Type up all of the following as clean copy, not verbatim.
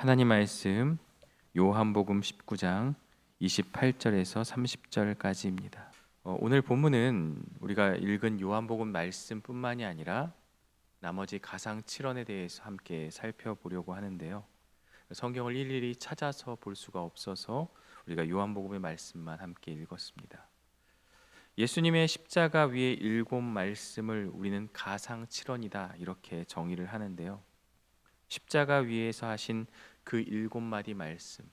하나님 말씀 요한복음 19장 28절에서 30절까지입니다. 오늘 본문은 우리가 읽은 요한복음 말씀뿐만이 아니라 나머지 가상 7원에 대해서 함께 살펴보려고 하는데요. 성경을 일일이 찾아서 볼 수가 없어서 우리가 요한복음의 말씀만 함께 읽었습니다. 예수님의 십자가 위의 7말씀을 우리는 가상 7원이다 이렇게 정의를 하는데요. 십자가 위에서 하신 그 7마디 말씀,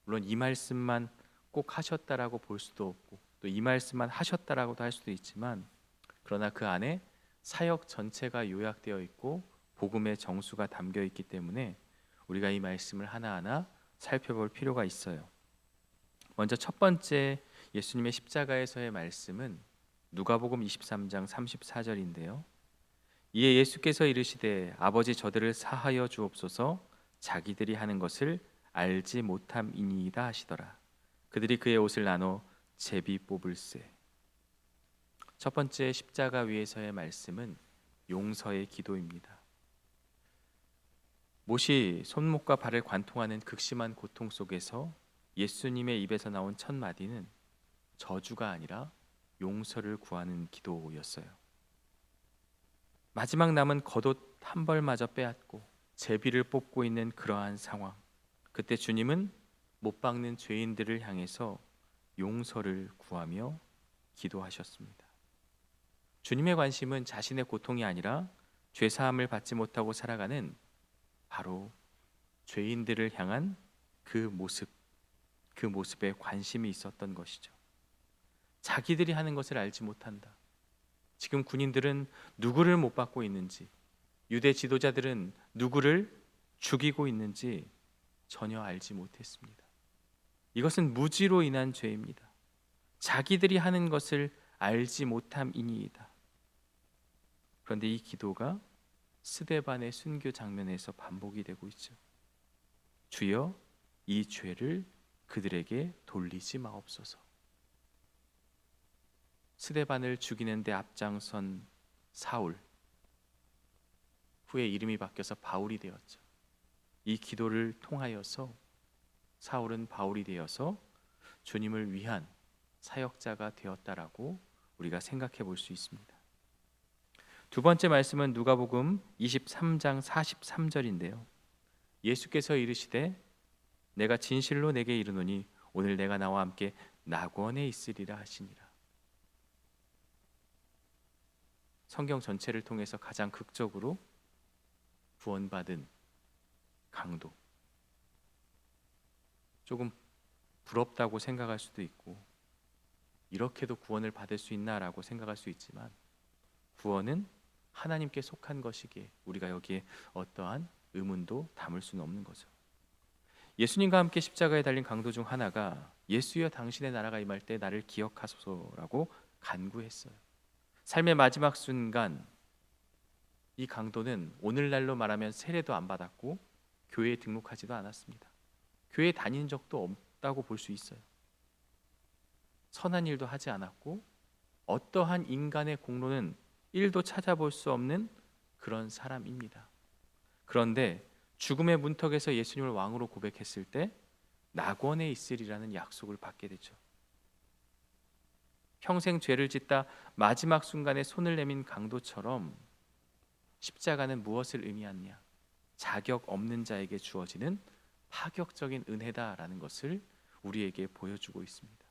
물론 이 말씀만 꼭 하셨다라고 볼 수도 없고 또 이 말씀만 하셨다라고도 할 수도 있지만, 그러나 그 안에 사역 전체가 요약되어 있고 복음의 정수가 담겨 있기 때문에 우리가 이 말씀을 하나하나 살펴볼 필요가 있어요. 먼저 첫 번째 예수님의 십자가에서의 말씀은 누가복음 23장 34절인데요. 이에 예수께서 이르시되 아버지 저들을 사하여 주옵소서, 자기들이 하는 것을 알지 못함이니이다 하시더라. 그들이 그의 옷을 나눠 제비 뽑을세. 첫 번째 십자가 위에서의 말씀은 용서의 기도입니다. 못이 손목과 발을 관통하는 극심한 고통 속에서 예수님의 입에서 나온 첫 마디는 저주가 아니라 용서를 구하는 기도였어요. 마지막 남은 겉옷 한 벌마저 빼앗고 제비를 뽑고 있는 그러한 상황, 그때 주님은 못 박는 죄인들을 향해서 용서를 구하며 기도하셨습니다. 주님의 관심은 자신의 고통이 아니라 죄사함을 받지 못하고 살아가는 바로 죄인들을 향한 그 모습에 관심이 있었던 것이죠. 자기들이 하는 것을 알지 못한다. 지금 군인들은 누구를 못 받고 있는지, 유대 지도자들은 누구를 죽이고 있는지 전혀 알지 못했습니다. 이것은 무지로 인한 죄입니다. 자기들이 하는 것을 알지 못함이니이다. 그런데 이 기도가 스데반의 순교 장면에서 반복이 되고 있죠. 주여, 이 죄를 그들에게 돌리지 마옵소서. 스데반을 죽이는 데 앞장선 사울, 후에 이름이 바뀌어서 바울이 되었죠. 이 기도를 통하여서 사울은 바울이 되어서 주님을 위한 사역자가 되었다라고 우리가 생각해 볼 수 있습니다. 두 번째 말씀은 누가복음 23장 43절인데요. 예수께서 이르시되 내가 진실로 내게 이르노니 오늘 내가 나와 함께 낙원에 있으리라 하시니라. 성경 전체를 통해서 가장 극적으로 구원받은 강도, 조금 부럽다고 생각할 수도 있고 이렇게도 구원을 받을 수 있나라고 생각할 수 있지만, 구원은 하나님께 속한 것이기에 우리가 여기에 어떠한 의문도 담을 수는 없는 거죠. 예수님과 함께 십자가에 달린 강도 중 하나가 예수여 당신의 나라가 임할 때 나를 기억하소서라고 간구했어요. 삶의 마지막 순간 이 강도는 오늘날로 말하면 세례도 안 받았고 교회에 등록하지도 않았습니다. 교회에 다닌 적도 없다고 볼 수 있어요. 선한 일도 하지 않았고 어떠한 인간의 공로는 1도 찾아볼 수 없는 그런 사람입니다. 그런데 죽음의 문턱에서 예수님을 왕으로 고백했을 때 낙원에 있으리라는 약속을 받게 되죠. 평생 죄를 짓다 마지막 순간에 손을 내민 강도처럼 십자가는 무엇을 의미하느냐? 자격 없는 자에게 주어지는 파격적인 은혜다라는 것을 우리에게 보여주고 있습니다.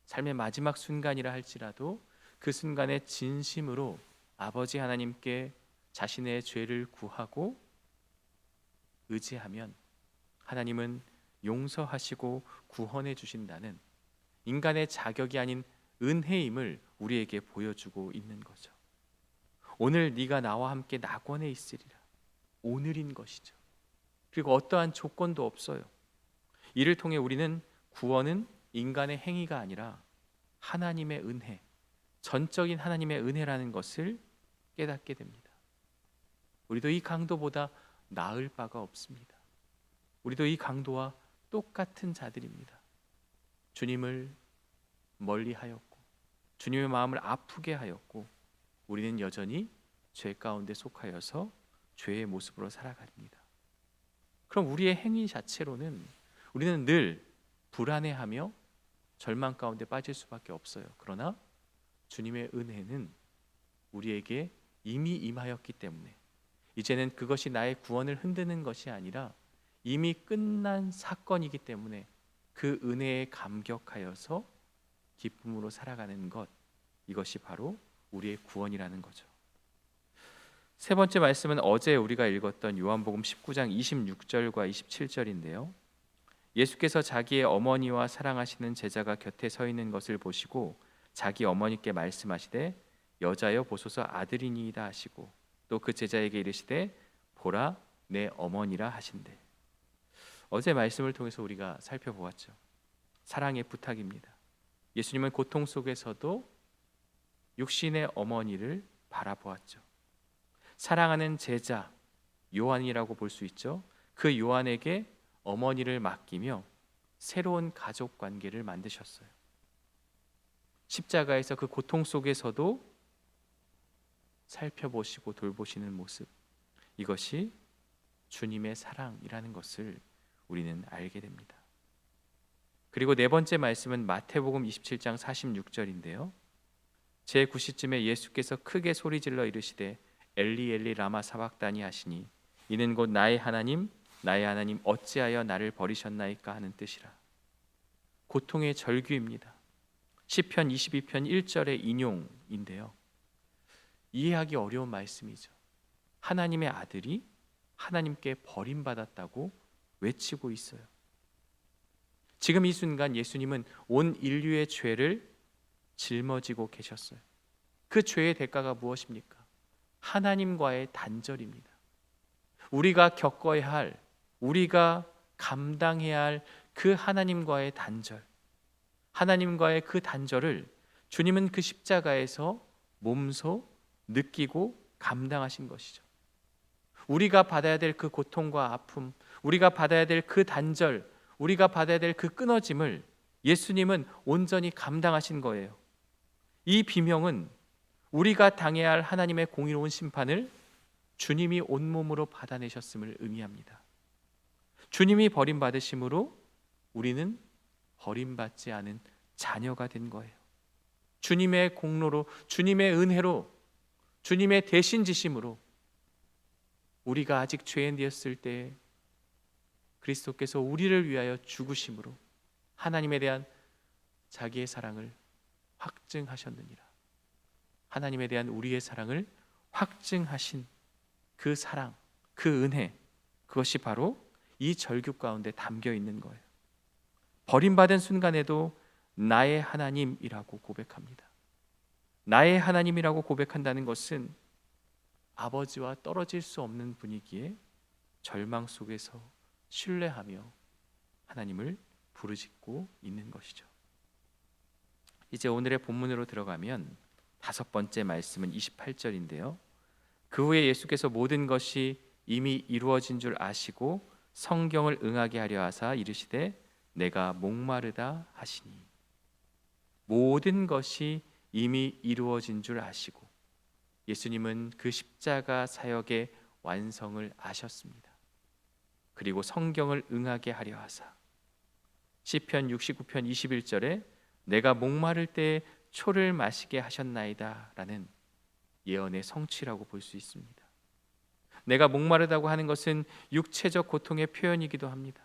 삶의 마지막 순간이라 할지라도 그 순간에 진심으로 아버지 하나님께 자신의 죄를 구하고 의지하면 하나님은 용서하시고 구원해 주신다는 인간의 자격이 아닌 은혜임을 우리에게 보여주고 있는 거죠. 오늘 네가 나와 함께 낙원에 있으리라. 오늘인 것이죠. 그리고 어떠한 조건도 없어요. 이를 통해 우리는 구원은 인간의 행위가 아니라 하나님의 은혜, 전적인 하나님의 은혜라는 것을 깨닫게 됩니다. 우리도 이 강도보다 나을 바가 없습니다. 우리도 이 강도와 똑같은 자들입니다. 주님을 멀리하였고 주님의 마음을 아프게 하였고 우리는 여전히 죄 가운데 속하여서 죄의 모습으로 살아갑니다. 그럼 우리의 행위 자체로는 우리는 늘 불안해하며 절망 가운데 빠질 수밖에 없어요. 그러나 주님의 은혜는 우리에게 이미 임하였기 때문에 이제는 그것이 나의 구원을 흔드는 것이 아니라 이미 끝난 사건이기 때문에 그 은혜에 감격하여서 기쁨으로 살아가는 것, 이것이 바로 우리의 구원이라는 거죠. 세 번째 말씀은 어제 우리가 읽었던 요한복음 19장 26절과 27절인데요. 예수께서 자기의 어머니와 사랑하시는 제자가 곁에 서 있는 것을 보시고 자기 어머니께 말씀하시되 여자여 보소서 아들이니이다 하시고 또 그 제자에게 이르시되 보라 내 어머니라 하신대. 어제 말씀을 통해서 우리가 살펴보았죠. 사랑의 부탁입니다. 예수님은 고통 속에서도 육신의 어머니를 바라보았죠. 사랑하는 제자 요한이라고 볼 수 있죠. 그 요한에게 어머니를 맡기며 새로운 가족 관계를 만드셨어요. 십자가에서 그 고통 속에서도 살펴보시고 돌보시는 모습, 이것이 주님의 사랑이라는 것을 우리는 알게 됩니다. 그리고 네 번째 말씀은 마태복음 27장 46절인데요. 제9시쯤에 예수께서 크게 소리질러 이르시되 엘리 엘리 라마 사박다니 하시니 이는 곧 나의 하나님 어찌하여 나를 버리셨나이까 하는 뜻이라. 고통의 절규입니다. 시편 22편 1절의 인용인데요. 이해하기 어려운 말씀이죠. 하나님의 아들이 하나님께 버림받았다고 외치고 있어요. 지금 이 순간 예수님은 온 인류의 죄를 짊어지고 계셨어요. 그 죄의 대가가 무엇입니까? 하나님과의 단절입니다. 우리가 겪어야 할, 우리가 감당해야 할 그 하나님과의 단절, 하나님과의 그 단절을 주님은 그 십자가에서 몸소 느끼고 감당하신 것이죠. 우리가 받아야 될 그 고통과 아픔, 우리가 받아야 될 그 단절, 우리가 받아야 될 그 끊어짐을 예수님은 온전히 감당하신 거예요. 이 비명은 우리가 당해야 할 하나님의 공의로운 심판을 주님이 온몸으로 받아내셨음을 의미합니다. 주님이 버림받으심으로 우리는 버림받지 않은 자녀가 된 거예요. 주님의 공로로, 주님의 은혜로, 주님의 대신지심으로 우리가 아직 죄인되었을 때 그리스도께서 우리를 위하여 죽으심으로 하나님에 대한 자기의 사랑을 확증하셨느니라. 하나님에 대한 우리의 사랑을 확증하신 그 사랑, 그 은혜, 그것이 바로 이 절규 가운데 담겨 있는 거예요. 버림받은 순간에도 나의 하나님이라고 고백합니다. 나의 하나님이라고 고백한다는 것은 아버지와 떨어질 수 없는 분위기에 절망 속에서 신뢰하며 하나님을 부르짖고 있는 것이죠. 이제 오늘의 본문으로 들어가면 다섯 번째 말씀은 28절인데요. 그 후에 예수께서 모든 것이 이미 이루어진 줄 아시고 성경을 응하게 하려 하사 이르시되 내가 목마르다 하시니. 모든 것이 이미 이루어진 줄 아시고 예수님은 그 십자가 사역의 완성을 아셨습니다. 그리고 성경을 응하게 하려 하사 시편 69편 21절에 내가 목마를 때에 초를 마시게 하셨나이다 라는 예언의 성취라고 볼 수 있습니다. 내가 목마르다고 하는 것은 육체적 고통의 표현이기도 합니다.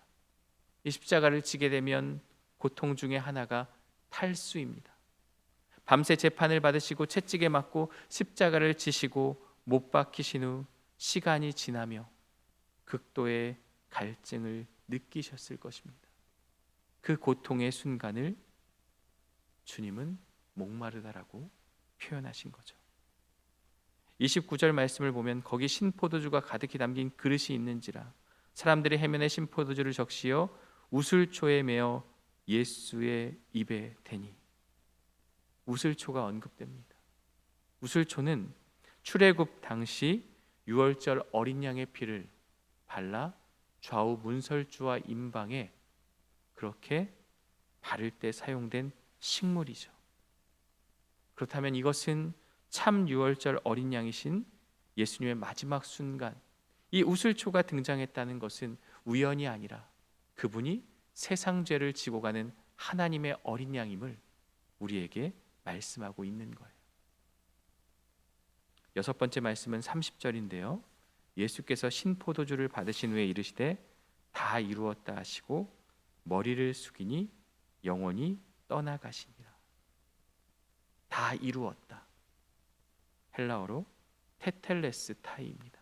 이 십자가를 지게 되면 고통 중에 하나가 탈수입니다. 밤새 재판을 받으시고 채찍에 맞고 십자가를 지시고 못 박히신 후 시간이 지나며 극도의 갈증을 느끼셨을 것입니다. 그 고통의 순간을 주님은 목마르다라고 표현하신 거죠. 29절 말씀을 보면 거기 신포도주가 가득히 담긴 그릇이 있는지라 사람들이 해면에 신포도주를 적시어 우슬초에 메어 예수의 입에 대니. 우슬초가 언급됩니다. 우슬초는 출애굽 당시 유월절 어린 양의 피를 발라 좌우 문설주와 임방에 그렇게 바를 때 사용된 식물이죠. 그렇다면 이것은 참 유월절 어린 양이신 예수님의 마지막 순간, 이 우슬초가 등장했다는 것은 우연이 아니라 그분이 세상 죄를 지고 가는 하나님의 어린 양임을 우리에게 말씀하고 있는 거예요. 여섯 번째 말씀은 30절인데요. 예수께서 신포도주를 받으신 후에 이르시되 다 이루었다 하시고 머리를 숙이니 영혼이 떠나가시니라. 다 이루었다. 헬라어로 테텔레스타이입니다.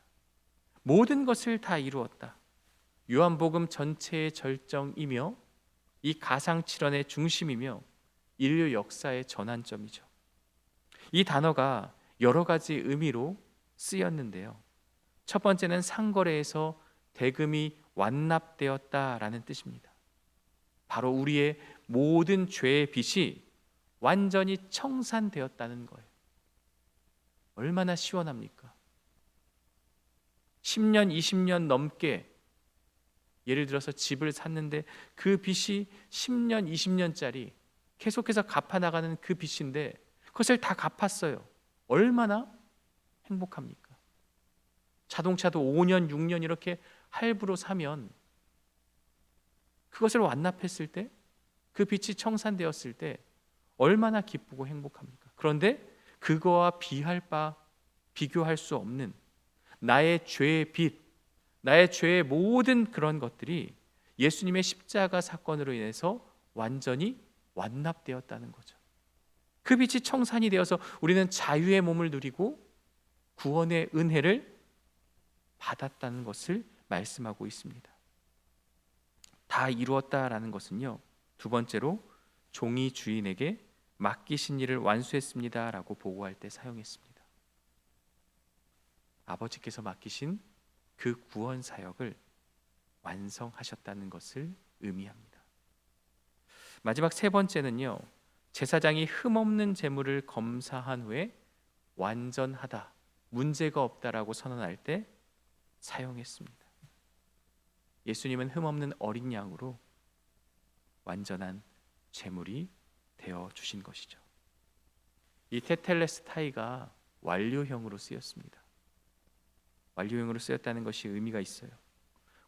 모든 것을 다 이루었다. 요한복음 전체의 절정이며 이 가상칠언의 중심이며 인류 역사의 전환점이죠. 이 단어가 여러 가지 의미로 쓰였는데요. 첫 번째는 상거래에서 대금이 완납되었다라는 뜻입니다. 바로 우리의 모든 죄의 빚이 완전히 청산되었다는 거예요. 얼마나 시원합니까? 10년, 20년 넘게 예를 들어서 집을 샀는데 그 빚이 10년, 20년짜리 계속해서 갚아나가는 그 빚인데 그것을 다 갚았어요. 얼마나 행복합니까? 자동차도 5년, 6년 이렇게 할부로 사면 그것을 완납했을 때, 그 빚이 청산되었을 때 얼마나 기쁘고 행복합니까? 그런데 그거와 비교할 수 없는 나의 죄의 빚, 나의 죄의 모든 그런 것들이 예수님의 십자가 사건으로 인해서 완전히 완납되었다는 거죠. 그 빚이 청산이 되어서 우리는 자유의 몸을 누리고 구원의 은혜를 받았다는 것을 말씀하고 있습니다. 다 이루었다라는 것은요, 두 번째로 종이 주인에게 맡기신 일을 완수했습니다라고 보고할 때 사용했습니다. 아버지께서 맡기신 그 구원 사역을 완성하셨다는 것을 의미합니다. 마지막 세 번째는요, 제사장이 흠없는 제물을 검사한 후에 완전하다, 문제가 없다라고 선언할 때 사용했습니다. 예수님은 흠없는 어린 양으로 완전한 제물이 되어 주신 것이죠. 이 테텔레스타이가 완료형으로 쓰였습니다. 완료형으로 쓰였다는 것이 의미가 있어요.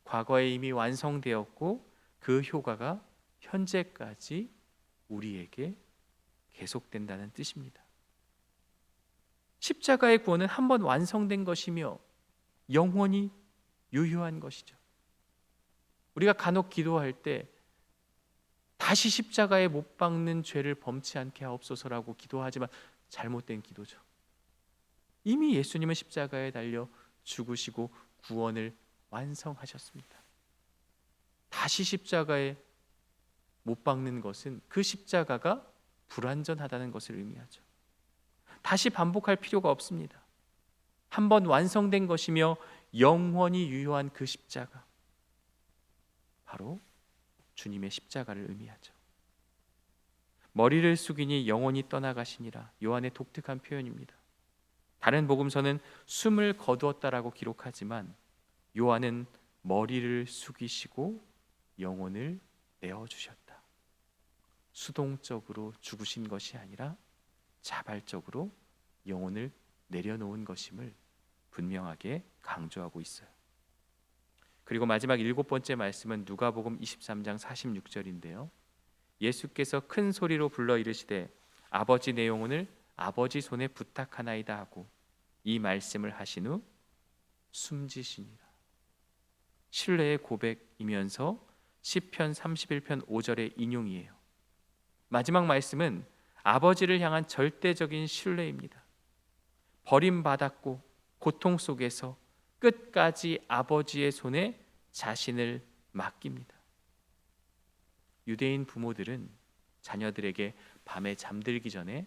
과거에 이미 완성되었고 그 효과가 현재까지 우리에게 계속된다는 뜻입니다. 십자가의 구원은 한 번 완성된 것이며 영원히 유효한 것이죠. 우리가 간혹 기도할 때 다시 십자가에 못 박는 죄를 범치 않게 하옵소서라고 기도하지만 잘못된 기도죠. 이미 예수님은 십자가에 달려 죽으시고 구원을 완성하셨습니다. 다시 십자가에 못 박는 것은 그 십자가가 불완전하다는 것을 의미하죠. 다시 반복할 필요가 없습니다. 한 번 완성된 것이며 영원히 유효한 그 십자가, 바로 주님의 십자가를 의미하죠. 머리를 숙이니 영원히 떠나가시니라, 요한의 독특한 표현입니다. 다른 복음서는 숨을 거두었다라고 기록하지만 요한은 머리를 숙이시고 영혼을 내어주셨다. 수동적으로 죽으신 것이 아니라 자발적으로 영혼을 내려놓은 것임을 분명하게 강조하고 있어요. 그리고 마지막 일곱 번째 말씀은 누가복음 23장 46절인데요. 예수께서 큰 소리로 불러 이르시되 아버지 내 영혼을 아버지 손에 부탁하나이다 하고 이 말씀을 하신 후 숨지시니라. 신뢰의 고백이면서 시편 31편 5절의 인용이에요. 마지막 말씀은 아버지를 향한 절대적인 신뢰입니다. 버림받았고 고통 속에서 끝까지 아버지의 손에 자신을 맡깁니다. 유대인 부모들은 자녀들에게 밤에 잠들기 전에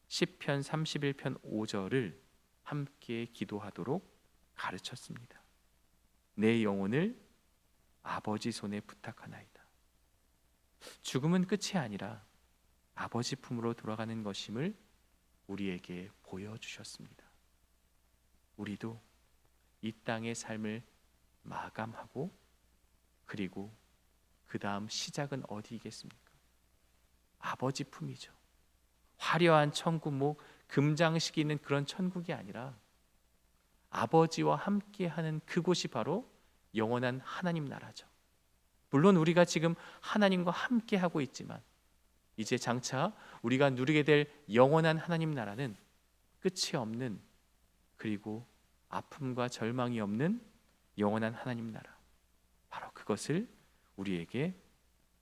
시편 31편 5절을 함께 기도하도록 가르쳤습니다. 내 영혼을 아버지 손에 부탁하나이다. 죽음은 끝이 아니라 아버지 품으로 돌아가는 것임을 우리에게 보여주셨습니다. 우리도 이 땅의 삶을 마감하고 그리고 그 다음 시작은 어디이겠습니까? 아버지 품이죠. 화려한 천국, 금장식이 있는 그런 천국이 아니라 아버지와 함께하는 그곳이 바로 영원한 하나님 나라죠. 물론 우리가 지금 하나님과 함께하고 있지만 이제 장차 우리가 누리게 될 영원한 하나님 나라는 끝이 없는, 그리고 아픔과 절망이 없는 영원한 하나님 나라, 바로 그것을 우리에게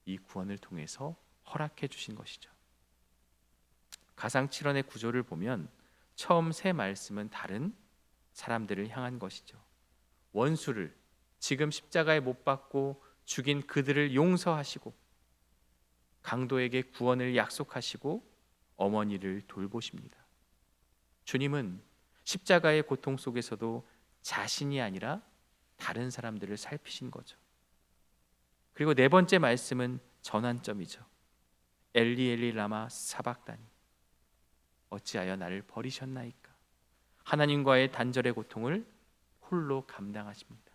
이 구원을 통해서 허락해 주신 것이죠. 가상 7원의 구조를 보면 처음 세 말씀은 다른 사람들을 향한 것이죠. 원수를, 지금 십자가에 못 박고 죽인 그들을 용서하시고, 강도에게 구원을 약속하시고 어머니를 돌보십니다. 주님은 십자가의 고통 속에서도 자신이 아니라 다른 사람들을 살피신 거죠. 그리고 네 번째 말씀은 전환점이죠. 엘리 엘리 라마 사박다니, 어찌하여 나를 버리셨나이까. 하나님과의 단절의 고통을 홀로 감당하십니다.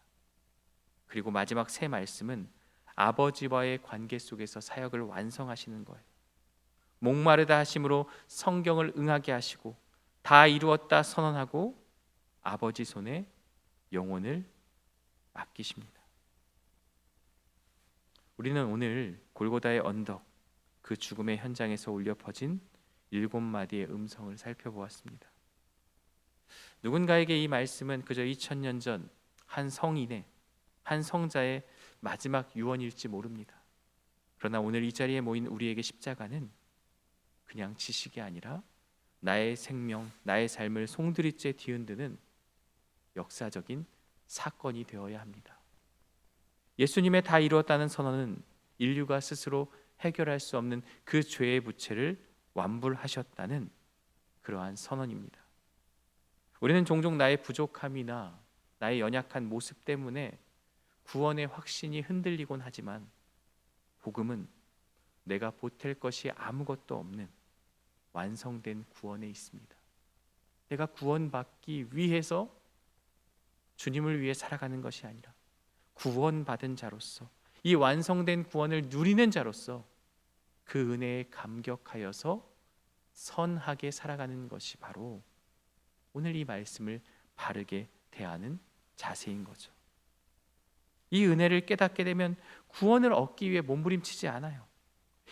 그리고 마지막 세 말씀은 아버지와의 관계 속에서 사역을 완성하시는 거예요. 목마르다 하심으로 성경을 응하게 하시고 다 이루었다 선언하고 아버지 손에 영혼을 맡기십니다. 우리는 오늘 골고다의 언덕, 그 죽음의 현장에서 울려 퍼진 7마디의 음성을 살펴보았습니다. 누군가에게 이 말씀은 그저 2000년 전 한 성인의, 한 성자의 마지막 유언일지 모릅니다. 그러나 오늘 이 자리에 모인 우리에게 십자가는 그냥 지식이 아니라 나의 생명, 나의 삶을 송두리째 뒤흔드는 역사적인 사건이 되어야 합니다. 예수님의 다 이루었다는 선언은 인류가 스스로 해결할 수 없는 그 죄의 부채를 완불하셨다는 그러한 선언입니다. 우리는 종종 나의 부족함이나 나의 연약한 모습 때문에 구원의 확신이 흔들리곤 하지만, 복음은 내가 보탤 것이 아무것도 없는 완성된 구원에 있습니다. 내가 구원받기 위해서 주님을 위해 살아가는 것이 아니라 구원받은 자로서, 이 완성된 구원을 누리는 자로서 그 은혜에 감격하여서 선하게 살아가는 것이 바로 오늘 이 말씀을 바르게 대하는 자세인 거죠. 이 은혜를 깨닫게 되면 구원을 얻기 위해 몸부림치지 않아요.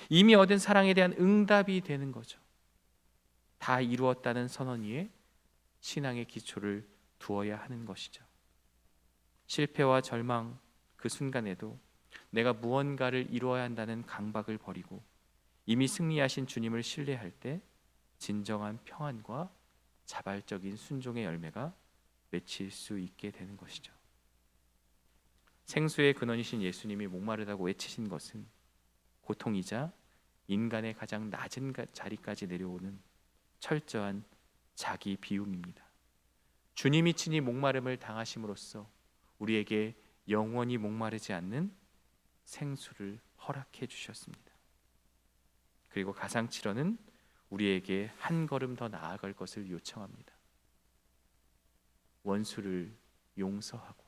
이미 얻은 사랑에 대한 응답이 되는 거죠. 다 이루었다는 선언 위에 신앙의 기초를 두어야 하는 것이죠. 실패와 절망 그 순간에도 내가 무언가를 이루어야 한다는 강박을 버리고 이미 승리하신 주님을 신뢰할 때 진정한 평안과 자발적인 순종의 열매가 맺힐 수 있게 되는 것이죠. 생수의 근원이신 예수님이 목마르다고 외치신 것은 고통이자 인간의 가장 낮은 자리까지 내려오는 철저한 자기 비움입니다. 주님이 친히 목마름을 당하심으로써 우리에게 영원히 목마르지 않는 생수를 허락해 주셨습니다. 그리고 가상칠언은 우리에게 한 걸음 더 나아갈 것을 요청합니다. 원수를 용서하고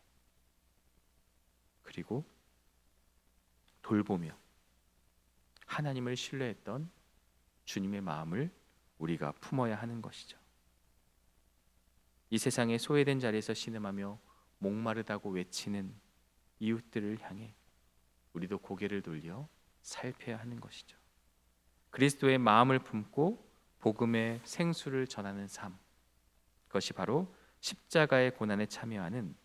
그리고 돌보며 하나님을 신뢰했던 주님의 마음을 우리가 품어야 하는 것이죠. 이 세상의 소외된 자리에서 신음하며 목마르다고 외치는 이웃들을 향해 우리도 고개를 돌려 살펴야 하는 것이죠. 그리스도의 마음을 품고 복음의 생수를 전하는 삶, 그것이 바로 십자가의 고난에 참여하는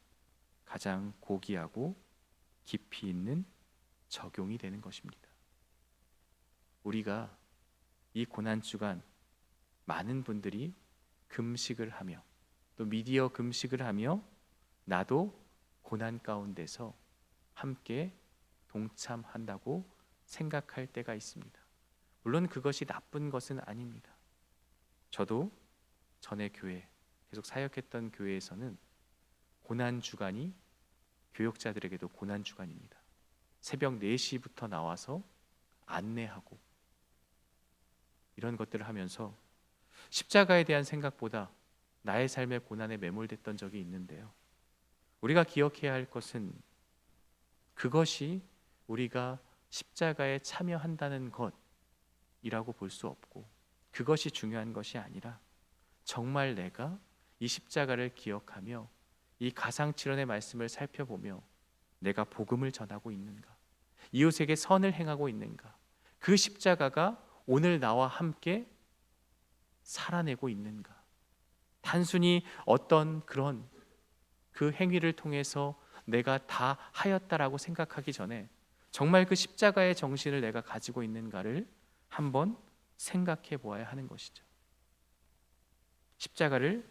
가장 고귀하고 깊이 있는 적용이 되는 것입니다. 우리가 이 고난 주간 많은 분들이 금식을 하며 또 미디어 금식을 하며 나도 고난 가운데서 함께 동참한다고 생각할 때가 있습니다. 물론 그것이 나쁜 것은 아닙니다. 저도 전에 교회 계속 사역했던 교회에서는 고난 주간이 교역자들에게도 고난 주간입니다. 새벽 4시부터 나와서 안내하고 이런 것들을 하면서 십자가에 대한 생각보다 나의 삶의 고난에 매몰됐던 적이 있는데요. 우리가 기억해야 할 것은 그것이 우리가 십자가에 참여한다는 것이라고 볼 수 없고, 그것이 중요한 것이 아니라 정말 내가 이 십자가를 기억하며 이 가상칠언의 말씀을 살펴보며 내가 복음을 전하고 있는가? 이웃에게 선을 행하고 있는가? 그 십자가가 오늘 나와 함께 살아내고 있는가? 단순히 어떤 그런 그 행위를 통해서 내가 다 하였다라고 생각하기 전에 정말 그 십자가의 정신을 내가 가지고 있는가를 한번 생각해 보아야 하는 것이죠. 십자가를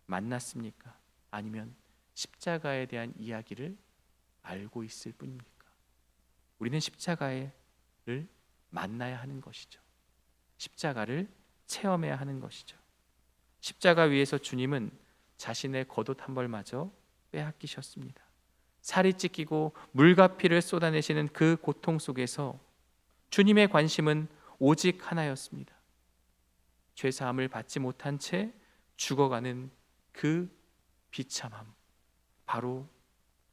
만났습니까? 아니면 십자가에 대한 이야기를 알고 있을 뿐입니까? 우리는 십자가를 만나야 하는 것이죠. 십자가를 체험해야 하는 것이죠. 십자가 위에서 주님은 자신의 겉옷 한 벌마저 빼앗기셨습니다. 살이 찢기고 물과 피를 쏟아내시는 그 고통 속에서 주님의 관심은 오직 하나였습니다. 죄사함을 받지 못한 채 죽어가는 그 비참함, 바로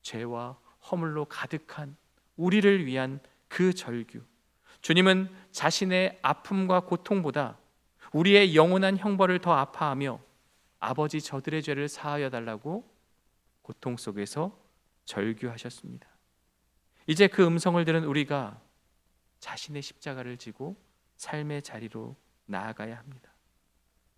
죄와 허물로 가득한 우리를 위한 그 절규. 주님은 자신의 아픔과 고통보다 우리의 영원한 형벌을 더 아파하며 아버지 저들의 죄를 사하여 달라고 고통 속에서 절규하셨습니다. 이제 그 음성을 들은 우리가 자신의 십자가를 지고 삶의 자리로 나아가야 합니다.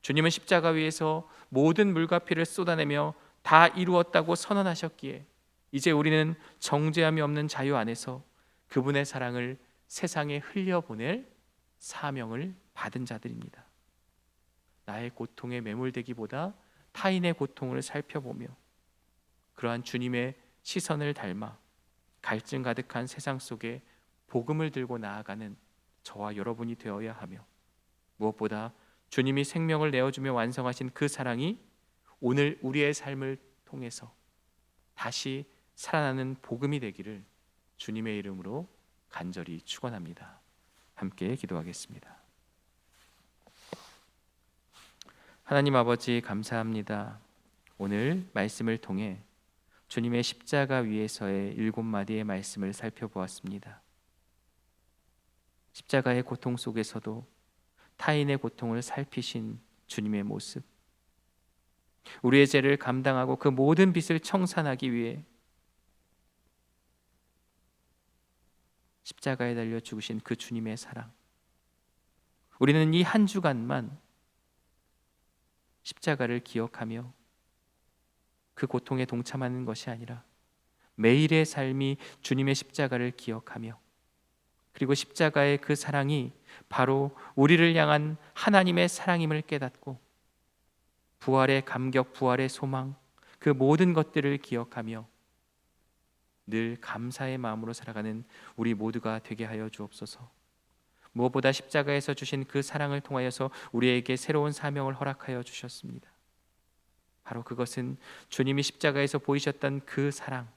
주님은 십자가 위에서 모든 물과 피를 쏟아내며 다 이루었다고 선언하셨기에 이제 우리는 정죄함이 없는 자유 안에서 그분의 사랑을 세상에 흘려보낼 사명을 받은 자들입니다. 나의 고통에 매몰되기보다 타인의 고통을 살펴보며 그러한 주님의 시선을 닮아 갈증 가득한 세상 속에 복음을 들고 나아가는 저와 여러분이 되어야 하며, 무엇보다 주님이 생명을 내어주며 완성하신 그 사랑이 오늘 우리의 삶을 통해서 다시 살아나는 복음이 되기를 주님의 이름으로 간절히 축원합니다. 함께 기도하겠습니다. 하나님 아버지, 감사합니다. 오늘 말씀을 통해 주님의 십자가 위에서의 7마디의 말씀을 살펴보았습니다. 십자가의 고통 속에서도 타인의 고통을 살피신 주님의 모습, 우리의 죄를 감당하고 그 모든 빚을 청산하기 위해 십자가에 달려 죽으신 그 주님의 사랑, 우리는 이 한 주간만 십자가를 기억하며 그 고통에 동참하는 것이 아니라 매일의 삶이 주님의 십자가를 기억하며, 그리고 십자가의 그 사랑이 바로 우리를 향한 하나님의 사랑임을 깨닫고 부활의 감격, 부활의 소망, 그 모든 것들을 기억하며 늘 감사의 마음으로 살아가는 우리 모두가 되게 하여 주옵소서. 무엇보다 십자가에서 주신 그 사랑을 통하여서 우리에게 새로운 사명을 허락하여 주셨습니다. 바로 그것은 주님이 십자가에서 보이셨던 그 사랑,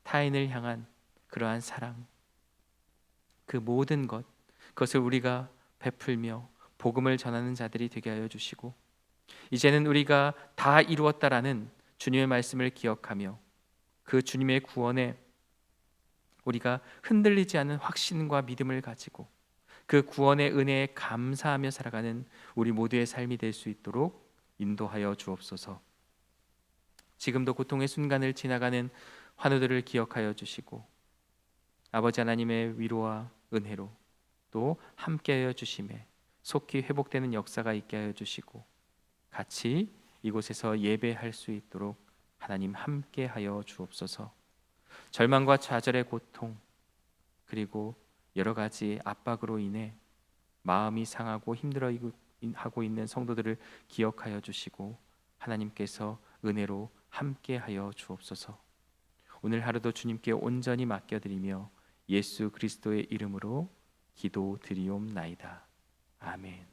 타인을 향한 그러한 사랑, 그 모든 것, 그것을 우리가 베풀며 복음을 전하는 자들이 되게 하여 주시고, 이제는 우리가 다 이루었다라는 주님의 말씀을 기억하며 그 주님의 구원에 우리가 흔들리지 않는 확신과 믿음을 가지고 그 구원의 은혜에 감사하며 살아가는 우리 모두의 삶이 될 수 있도록 인도하여 주옵소서. 지금도 고통의 순간을 지나가는 환우들을 기억하여 주시고 아버지 하나님의 위로와 은혜로 또 함께하여 주심에 속히 회복되는 역사가 있게 하여 주시고 같이 이곳에서 예배할 수 있도록 하나님 함께하여 주옵소서. 절망과 좌절의 고통, 그리고 여러 가지 압박으로 인해 마음이 상하고 힘들어하고 있는 성도들을 기억하여 주시고 하나님께서 은혜로 함께하여 주옵소서. 오늘 하루도 주님께 온전히 맡겨드리며 예수 그리스도의 이름으로 기도드리옵나이다. 아멘.